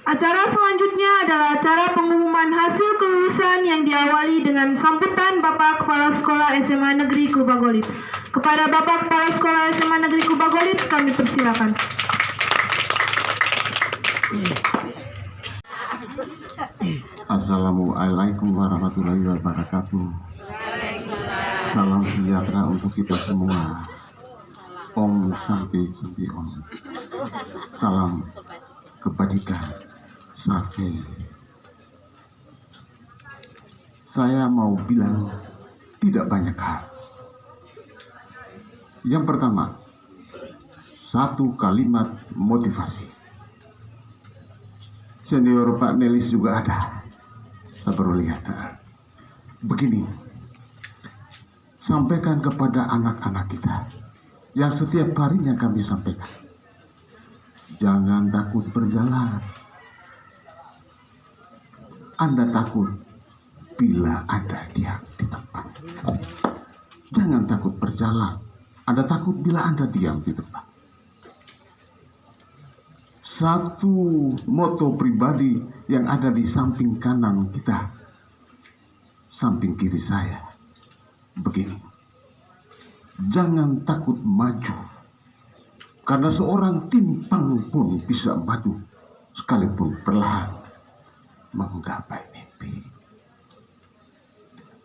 Acara selanjutnya adalah acara pengumuman hasil kelulusan yang diawali dengan sambutan Bapak Kepala Sekolah SMA Negeri Kubagolit. Kepada Bapak Kepala Sekolah SMA Negeri Kubagolit kami persilakan. Assalamualaikum warahmatullahi wabarakatuh. Salam sejahtera untuk kita semua. Om Santi Santi Om. Salam kebajikan. Safe. Saya mau bilang tidak banyak hal. Yang pertama, satu kalimat motivasi. Senior Pak Nelis juga ada. Saya baru lihat. Begini, sampaikan kepada anak-anak kita yang setiap harinya kami sampaikan. Jangan takut berjalan. Anda takut bila Anda diam di tempat. Jangan takut berjalan. Anda takut bila Anda diam di tempat. Satu moto pribadi yang ada di samping kanan kita, samping kiri saya, begini. Jangan takut maju. Karena seorang timpang pun bisa maju, sekalipun perlahan menggapai mimpi.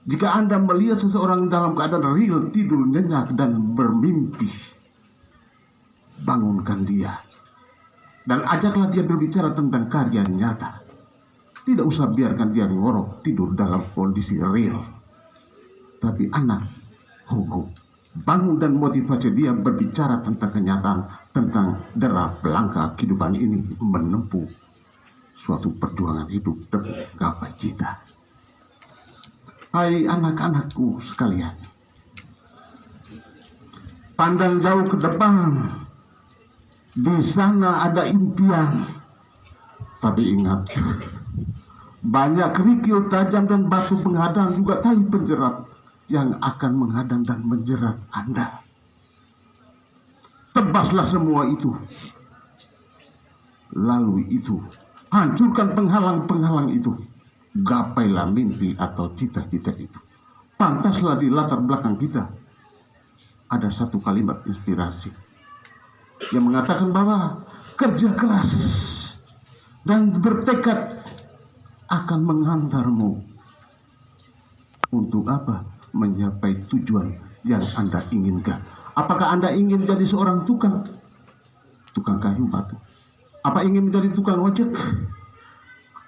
Jika Anda melihat seseorang dalam keadaan real, tidur nyenyak dan bermimpi, bangunkan dia dan ajaklah dia berbicara tentang karya nyata. Tidak usah biarkan dia ngorok tidur dalam kondisi real, tapi anak hukum bangun dan motivasi dia berbicara tentang kenyataan, tentang derap langkah kehidupan ini menempuh suatu perjuangan hidup demi gapai cita. Hai anak-anakku sekalian, pandang jauh ke depan. Di sana ada impian. Tapi ingat, banyak kerikil tajam dan batu penghadang, juga tali penjerat yang akan menghadang dan menjerat Anda. Tebaslah semua itu. Lalu itu, hancurkan penghalang-penghalang itu. Gapailah mimpi atau cita-cita itu. Pantaslah di latar belakang kita ada satu kalimat inspirasi yang mengatakan bahwa kerja keras dan bertekad akan menghantarmu untuk apa? Mencapai tujuan yang Anda inginkan. Apakah Anda ingin jadi seorang tukang kayu batu? Apa ingin menjadi tukang ojek?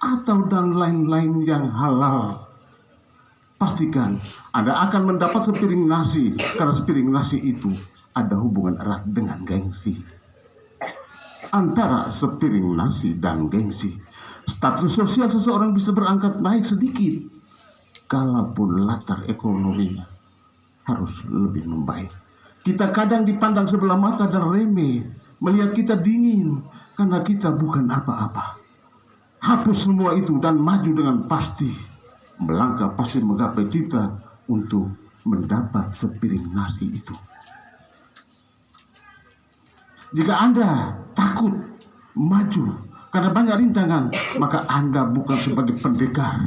Atau dan lain-lain yang halal? Pastikan Anda akan mendapat sepiring nasi, karena sepiring nasi itu ada hubungan erat dengan gengsi. Antara sepiring nasi dan gengsi, status sosial seseorang bisa berangkat naik sedikit, kalaupun latar ekonominya harus lebih membaik. Kita kadang dipandang sebelah mata dan remeh, melihat kita dingin karena kita bukan apa-apa. Hapus semua itu dan maju dengan pasti. Melangkah pasti menggapai cita untuk mendapat sepiring nasi itu. Jika Anda takut maju karena banyak rintangan, maka Anda bukan sebagai pendekar.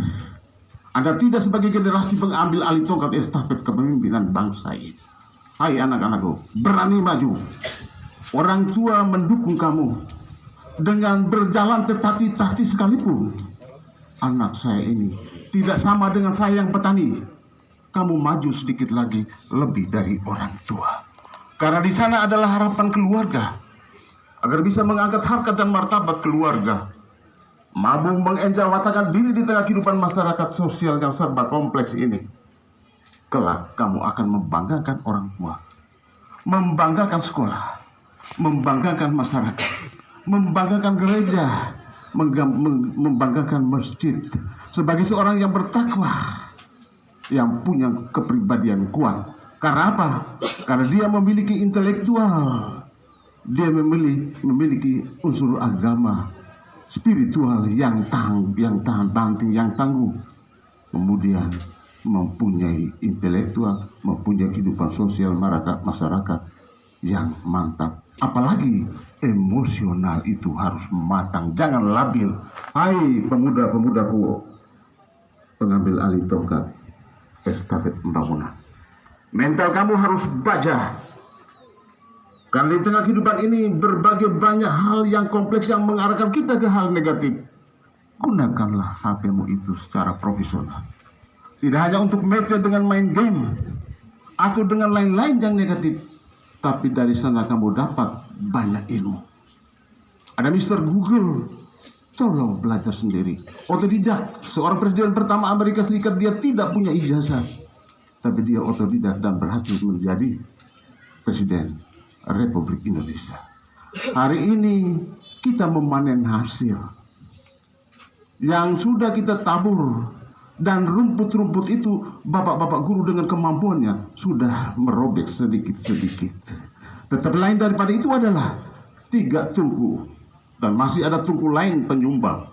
Anda tidak sebagai generasi pengambil alih tongkat estafet kepemimpinan bangsa ini. Hai anak-anakku, berani maju. Orang tua mendukung kamu dengan berjalan tertatih-tatih sekalipun. Anak saya ini tidak sama dengan saya yang petani. Kamu maju sedikit lagi lebih dari orang tua. Karena di sana adalah harapan keluarga agar bisa mengangkat harkat dan martabat keluarga. Mampu mengenjawatakan diri di tengah kehidupan masyarakat sosial yang serba kompleks ini. Kelak kamu akan membanggakan orang tua, membanggakan sekolah, membanggakan masyarakat, membanggakan gereja, membanggakan masjid sebagai seorang yang bertakwa, yang punya kepribadian kuat. Karena apa? Karena dia memiliki intelektual, dia memiliki unsur agama, spiritual yang tahan banting, yang tangguh. Kemudian mempunyai intelektual, mempunyai kehidupan sosial masyarakat yang mantap. Apalagi emosional itu harus matang, jangan labil. Hai pemuda-pemudaku, pengambil alih tongkat estafet pembangunan, mental kamu harus baja. Karena di tengah kehidupan ini berbagai banyak hal yang kompleks yang mengarahkan kita ke hal negatif. Gunakanlah HP-mu itu secara profesional. Tidak hanya untuk media dengan main game atau dengan lain-lain yang negatif, tapi dari sana kamu dapat banyak ilmu. Ada Mr. Google, tolong belajar sendiri. Otodidak, seorang presiden pertama Amerika Serikat, dia tidak punya ijazah, tapi dia otodidak dan berhasil menjadi presiden Republik Indonesia. Hari ini kita memanen hasil yang sudah kita tabur, dan rumput-rumput itu bapak-bapak guru dengan kemampuannya sudah merobek sedikit-sedikit. Tetapi lain daripada itu adalah 3 tungku, dan masih ada tungku lain penyumbang.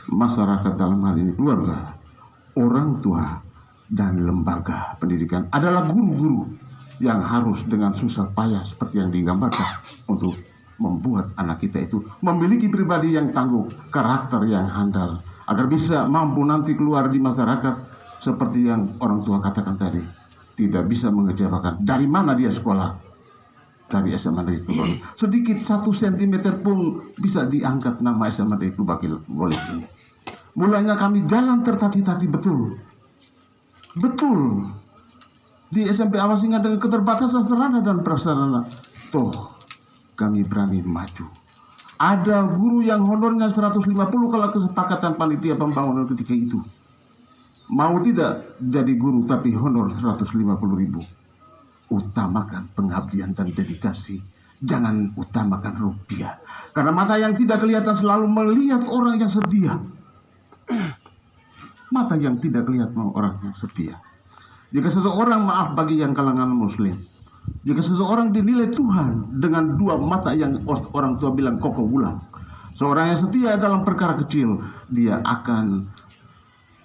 Masyarakat dalam hal ini keluarga, orang tua, dan lembaga pendidikan adalah guru-guru yang harus dengan susah payah seperti yang digambarkan untuk membuat anak kita itu memiliki pribadi yang tangguh, karakter yang handal, agar bisa mampu nanti keluar di masyarakat seperti yang orang tua katakan tadi. Tidak bisa mengecewakan. Dari mana dia sekolah? Dari SMA Negeri Kubagolit. Sedikit 1 cm pun bisa diangkat nama SMA Negeri Kubagolit ini. Mulanya kami jalan tertati-tati betul. Betul. Di SMP Awasingan dengan keterbatasan sarana dan prasarana, toh kami berani maju. Ada guru yang honornya 150 kalau kesepakatan panitia pembangunan ketika itu. Mau tidak jadi guru tapi honor 150.000. Utamakan pengabdian dan dedikasi. Jangan utamakan rupiah. Karena mata yang tidak kelihatan selalu melihat orang yang setia. Mata yang tidak kelihatan orang yang setia. Jika seseorang, maaf bagi yang kalangan muslim, jika seseorang dinilai Tuhan dengan 2 mata yang orang tua bilang kokoh bulang, seorang yang setia dalam perkara kecil, dia akan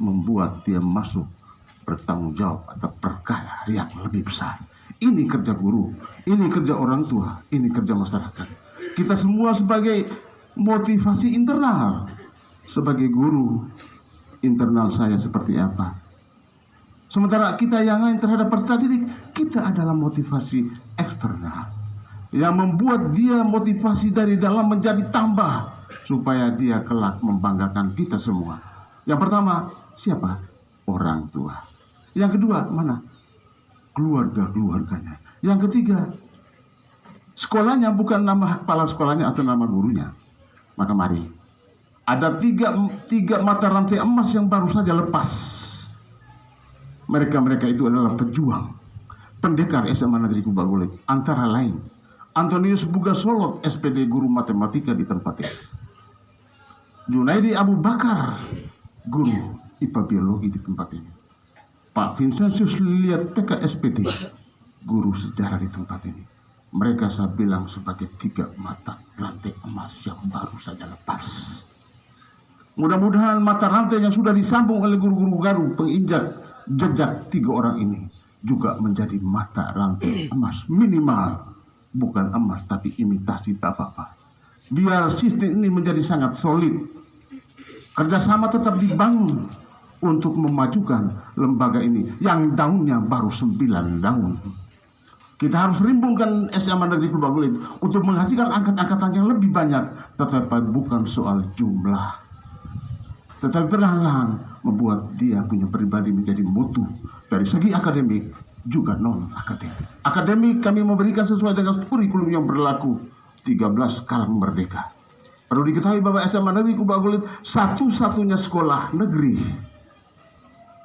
membuat dia masuk bertanggung jawab atau perkara yang lebih besar. Ini kerja guru, ini kerja orang tua, ini kerja masyarakat. Kita semua sebagai motivasi internal. Sebagai guru, internal saya seperti apa? Sementara kita yang lain terhadap peserta didik, kita adalah motivasi eksternal yang membuat dia motivasi dari dalam menjadi tambah supaya dia kelak membanggakan kita semua. Yang pertama, siapa? Orang tua. Yang kedua, mana? Keluarga-keluarganya. Yang ketiga, sekolahnya bukan nama kepala sekolahnya atau nama gurunya. Maka mari, ada tiga mata rantai emas yang baru saja lepas. Mereka itu adalah pejuang, pendekar SMA Negeri Kubagolit. Antara lain, Antonius Bugasolot, SPD guru matematika di tempat ini. Junaidi Abu Bakar, guru IPA biologi di tempat ini. Pak Vincentius Liliat PK SPD, guru sejarah di tempat ini. Mereka saya bilang sebagai 3 mata rantai emas yang baru saja lepas. Mudah-mudahan mata rantai yang sudah disambung oleh guru-guru baru penginjak jejak 3 orang ini juga menjadi mata rantai emas minimal, bukan emas tapi imitasi bapak-bapak. Biar sistem ini menjadi sangat solid, kerjasama tetap dibangun untuk memajukan lembaga ini yang daunnya baru 9 daun. Kita harus rimbungkan SMA Negeri Kubagolit untuk menghasilkan angkat-angkatan yang lebih banyak, tetapi bukan soal jumlah, tetapi perlahan-lahan membuat dia punya pribadi menjadi mutu dari segi akademik juga non akademik. Akademik kami memberikan sesuai dengan kurikulum yang berlaku 13 Karang Merdeka. Perlu diketahui bahwa SMA Negeri Kubagolit satu-satunya sekolah negeri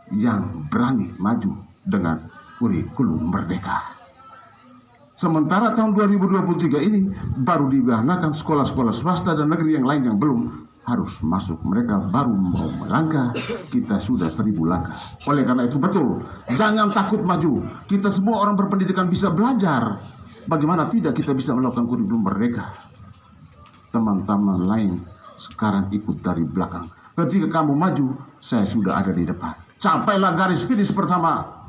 yang berani maju dengan kurikulum merdeka. Sementara tahun 2023 ini baru dibahanakan sekolah-sekolah swasta dan negeri yang lain yang belum harus masuk. Mereka baru mau melangkah, kita sudah 1000 langkah. Oleh karena itu betul, jangan takut maju. Kita semua orang berpendidikan bisa belajar. Bagaimana tidak kita bisa melakukan kurikulum merdeka? Teman-teman lain sekarang ikut dari belakang. Ketika kamu maju, saya sudah ada di depan. Capailah garis finish pertama.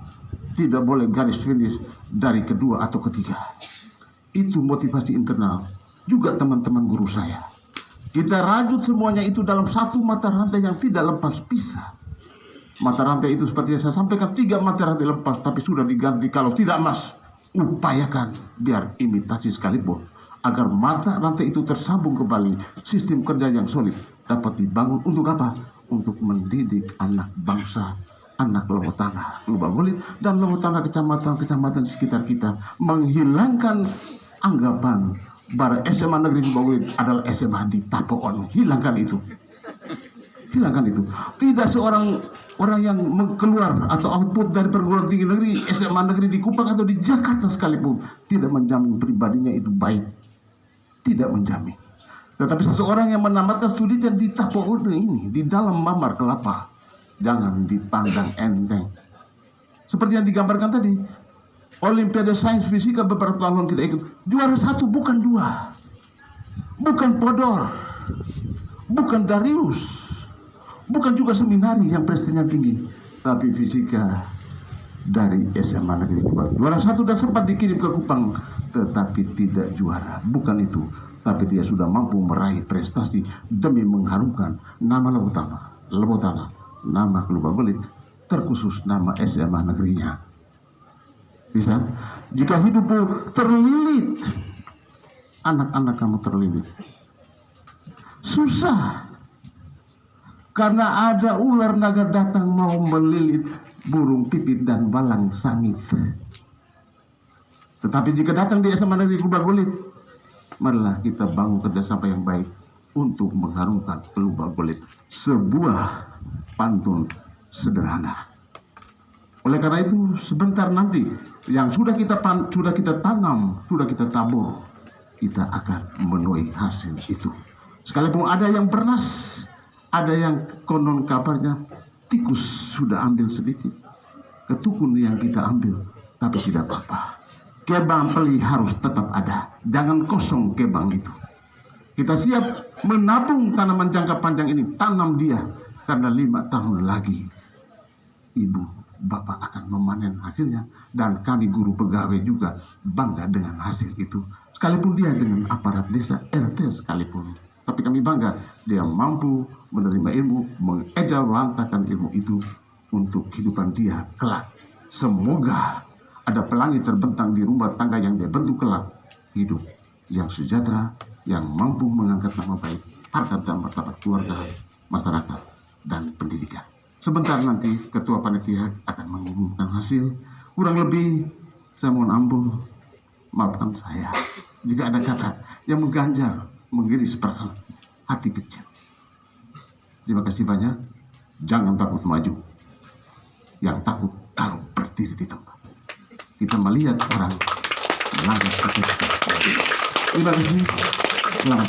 Tidak boleh garis finish dari kedua atau ketiga. Itu motivasi internal. juga teman-teman guru saya. Kita rajut semuanya itu dalam satu mata rantai yang tidak lepas pisah. Mata rantai itu seperti yang saya sampaikan, 3 mata rantai lepas, tapi sudah diganti. Kalau tidak, Mas, upayakan biar imitasi sekalipun, agar mata rantai itu tersambung kembali. Sistem kerja yang solid dapat dibangun untuk apa? Untuk mendidik anak bangsa, anak Lowotana, Lubagolit, dan Lowotana kecamatan-kecamatan di sekitar kita. Menghilangkan anggapan bahwa SMA Negeri Lubagolit adalah SMA di Tapoon. Hilangkan itu. Hilangkan itu. Tidak seorang orang yang keluar atau output dari perguruan tinggi negeri, SMA negeri di Kupang atau di Jakarta sekalipun, tidak menjamin pribadinya itu baik. Tidak menjamin. Tetapi seseorang yang menamatkan studinya di Tapoon ini, di dalam Mamar Kelapa, jangan dipandang enteng. Seperti yang digambarkan tadi, Olimpiade Sains Fisika beberapa tahun kita ikut, juara 1 bukan 2, bukan Podor, bukan Darius, bukan juga seminari yang prestasinya tinggi, tapi fisika dari SMA Negeri Kupang. Juara 1 dan sempat dikirim ke Kupang, tetapi tidak juara. Bukan itu, tapi dia sudah mampu meraih prestasi demi mengharumkan nama Lowotana, nama Lubagolit, terkhusus nama SMA negerinya. Bisa, jika hidupmu terlilit, anak-anak kamu terlilit, susah. Karena ada ular naga datang mau melilit burung pipit dan balang sangit. Tetapi jika datang di SMA Negeri Lubagolit, marilah kita bangun kerjasama yang baik untuk mengharumkan Lubagolit. Sebuah pantun sederhana. Oleh karena itu, sebentar nanti yang sudah kita tanam, sudah kita tabur, kita akan menuai hasil itu. Sekalipun ada yang bernas, ada yang konon kabarnya tikus sudah ambil sedikit, ketukun yang kita ambil, tapi tidak apa-apa. Kebang peli harus tetap ada, jangan kosong kebang itu. Kita siap menabung tanaman jangka panjang ini, tanam dia, karena 5 tahun lagi ibu bapak akan memanen hasilnya, dan kami guru pegawai juga bangga dengan hasil itu, sekalipun dia dengan aparat desa RT sekalipun. Tapi kami bangga dia mampu menerima ilmu, mengejawantakan ilmu itu untuk kehidupan dia kelak. Semoga ada pelangi terbentang di rumah tangga yang dia bentuk kelak, hidup yang sejahtera, yang mampu mengangkat nama baik, harkat dan martabat keluarga, masyarakat, dan pendidikan. Sebentar nanti ketua panitia akan mengumumkan hasil. Kurang lebih saya mohon ampun, maafkan saya jika ada kata yang mengganjal, menggiris perasaan hati kecil. Terima kasih banyak. Jangan takut maju. Yang takut kalau berdiri di tempat. Kita melihat orang melangkah seperti itu. Terima kasih. Selamat.